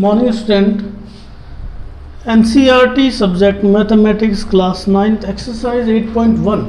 Morning student, NCERT subject mathematics class 9th exercise 8.1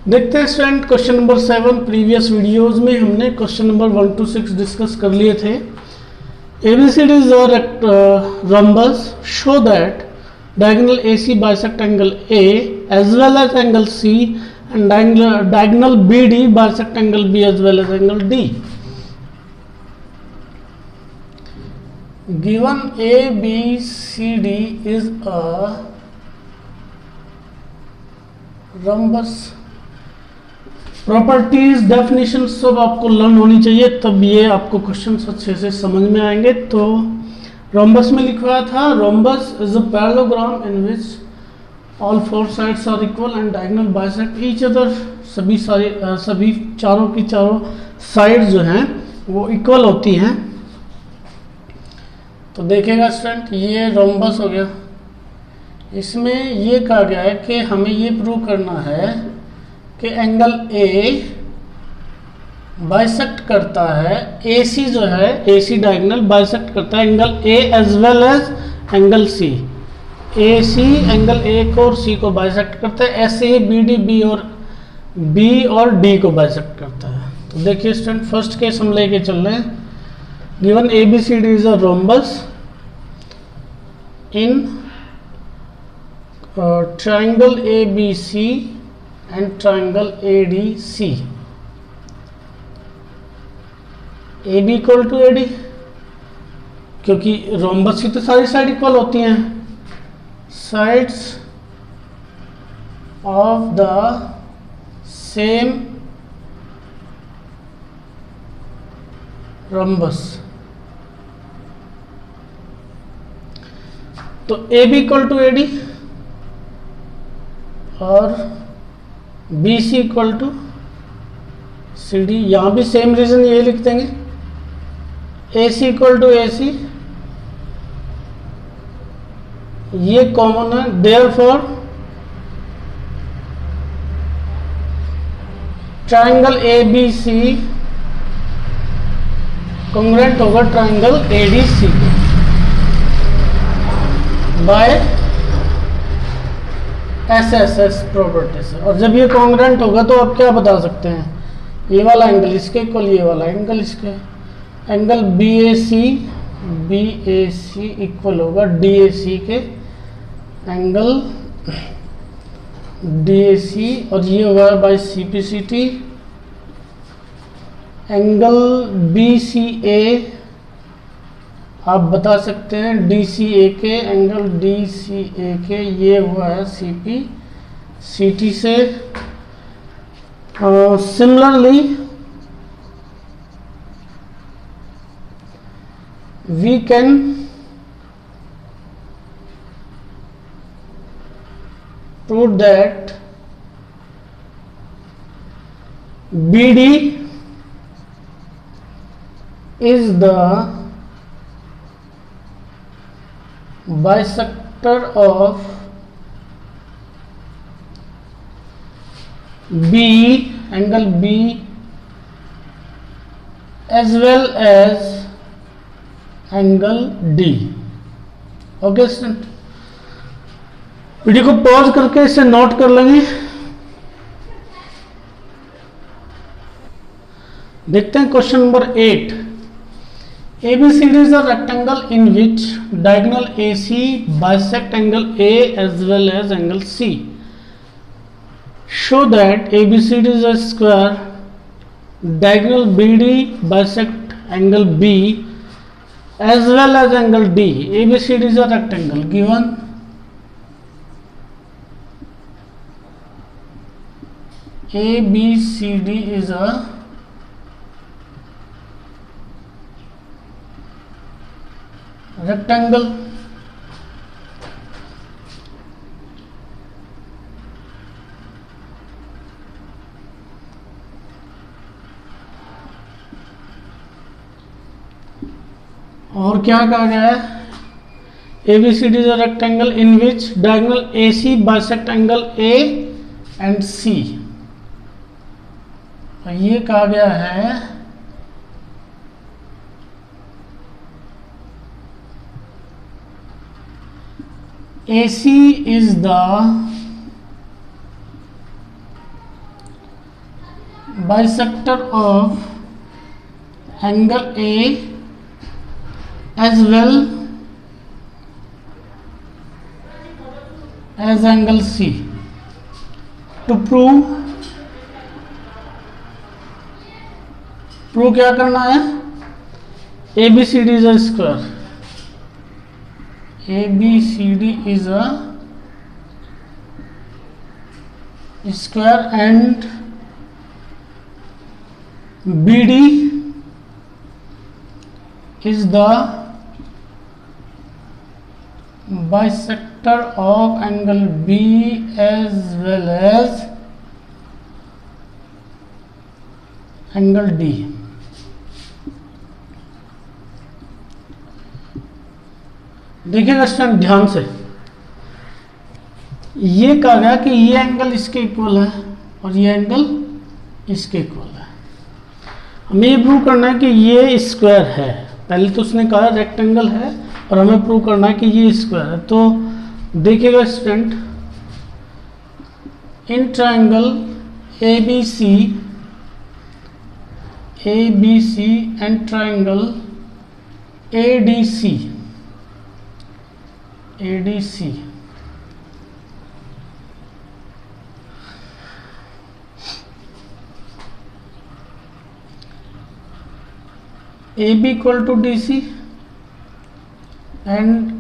देखते हैं student. Question number 7 previous videos में हमने question number 1 to 6 discuss कर लिए थे। ABCDs or rhombus show that diagonal AC bisect angle A as well as angle C and diagonal BD bisect angle B as well as angle D. Given ABCD is a rhombus. Properties definition सब आपको learn होनी चाहिए, तब ये आपको questions अच्छे से समझ में आएंगे। तो रोम्बस में लिखवाया था, rhombus is a parallelogram in which all four sides are equal and diagonal bisect each other. सभी चारों की चारों साइड जो हैं वो इक्वल होती हैं। तो देखेगा स्टूडेंट, ये रोम्बस हो गया। इसमें ये कहा गया है कि हमें ये प्रूव करना है कि एंगल ए बाइसेक्ट करता है, AC जो है AC डायगोनल बाइसेक्ट करता है angle A as well as angle C। AC angle A को और C को बाइसेक्ट करता है, ऐसे ही BD B और D को बाइसेक्ट करता है। तो देखिए स्टूडेंट, फर्स्ट केस हम लेके चल रहे हैं। Given ABCD is a rhombus in triangle ABC and triangle ADC। AB equal to AD, क्योंकि रोम्बस की तो सारी साइड इक्वल होती हैं। Sides of the same rhombus. तो AB इक्वल टू AD और BC इक्वल टू CD। यहाँ भी सेम रीजन ये लिख देंगे, AC इक्वल टू AC, ये कॉमन है। देयरफॉर ट्रायंगल ABC कॉन्ग्रुएंट होगा triangle ADC by SSS property से। और जब ये कॉन्ग्रुएंट होगा तो आप क्या बता सकते हैं, ये वाला एंगल इसके इक्वल, ये वाला एंगल इसके। एंगल BAC इक्वल होगा DAC के एंगल DAC, और ये होगा बाय CPCT। एंगल BCA आप बता सकते हैं DCA के, एंगल DCA के ये हुआ है CPCT से। Similarly we can prove that BD is the bisector of B, angle B as well as angle D। Okay student, video को पॉज करके इसे नोट कर लेंगे। देखते हैं question number 8। ABCD is a rectangle in which diagonal AC bisect angle A as well as angle C. Show that ABCD is a square, diagonal BD bisect angle B as well as angle D. ABCD is a rectangle. Given ABCD is a rectangle. और क्या कहा गया है, ABCD is a rectangle in which diagonal AC bisect angle A and C। ये कहा गया है AC is the bisector of angle A as well as angle C. To prove क्या करना है, ABCD is a square, ABCD is a square and BD is the bisector of angle B as well as angle D. देखिएगा student ध्यान से, ये कहा गया कि ये एंगल इसके इक्वल है और ये एंगल इसके इक्वल है। हमें ये प्रूव करना है कि ये स्क्वायर है। पहले तो उसने कहा रेक्टेंगल है और हमें प्रूव करना है कि ये स्क्वायर है। तो देखिएगा student, in triangle ABC and triangle ADC AB equal to DC and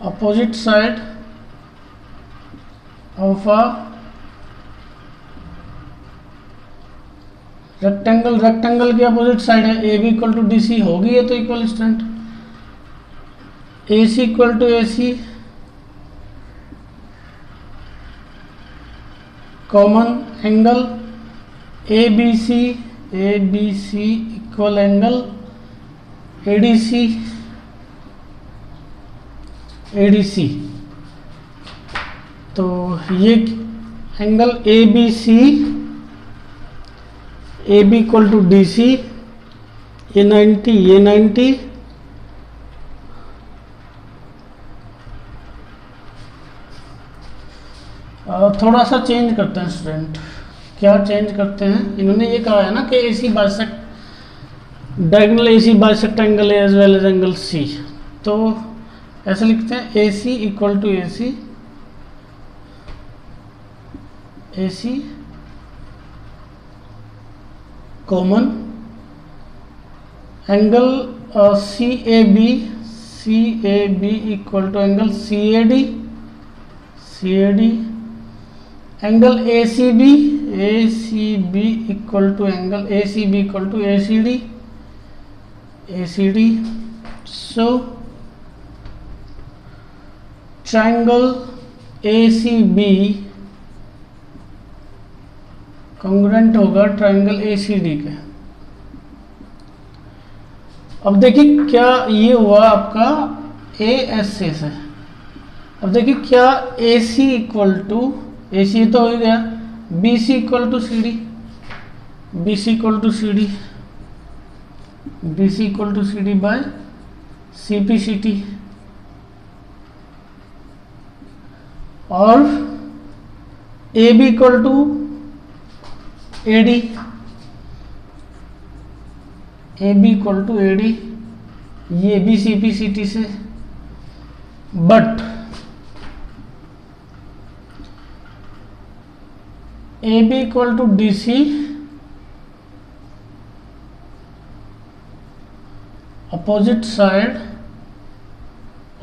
opposite side of a rectangle की अपोजिट साइड है, AB इक्वल टू DC होगी, ये तो equal student, AC equal to AC common angle ABC equal angle ADC। तो ये angle AB equal to DC, ये 90 थोड़ा सा चेंज करते हैं स्टूडेंट। क्या चेंज करते हैं, इन्होंने ये कहा है ना कि AC bisect diagonal AC bisect angle A as well as angle C। तो ऐसे लिखते हैं AC equal to AC common angle CAB equal to angle CAD angle ACB equal to angle ACB equal to ACD। So triangle ACB congruent होगा triangle ACD के। अब देखिए क्या ये हुआ आपका ASA से। अब देखिए क्या AC इक्वल टू AC तो हो गया, BC equal to CD by CPCT और AB इक्वल टू AD ये भी CPCT से, but AB equal to DC opposite side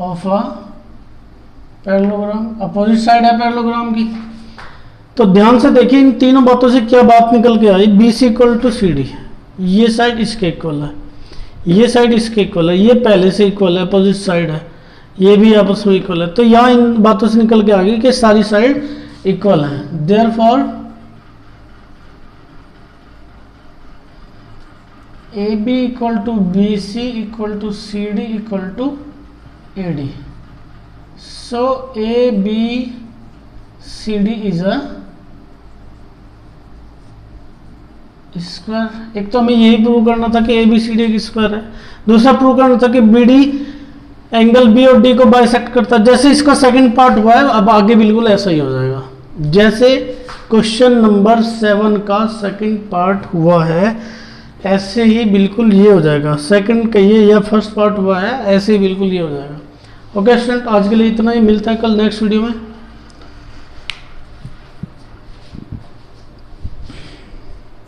of a parallelogram, opposite side है पैरेललोग्राम की। तो ध्यान से देखिए इन तीनों बातों से क्या बात निकल के आई, BC इक्वल टू CD, ये साइड इसके इक्वल है, ये साइड इसके इक्वल है, ये पहले से इक्वल है, अपोजिट साइड है, ये भी आपस में इक्वल है। तो यहाँ इन बातों से निकल के आ गई कि सारी साइड इक्वल है। Therefore AB equal to BC equal to CD equal to AD। So ABCD is a square, एक तो हमें यही प्रूव करना था कि ए बी सी डी एक स्क्वायर है, दूसरा प्रूव करना था कि बी डी एंगल बी और डी को बाइसेक्ट करता है। जैसे इसका सेकंड पार्ट हुआ है, अब आगे बिल्कुल ऐसा ही हो जाएगा जैसे क्वेश्चन नंबर 7 का सेकंड पार्ट हुआ है, ऐसे ही बिल्कुल ये हो जाएगा। सेकंड कहिए या फर्स्ट पार्ट हुआ है, ऐसे ही बिल्कुल ये हो जाएगा। ओके स्टूडेंट, आज के लिए इतना ही, मिलता है कल नेक्स्ट वीडियो में।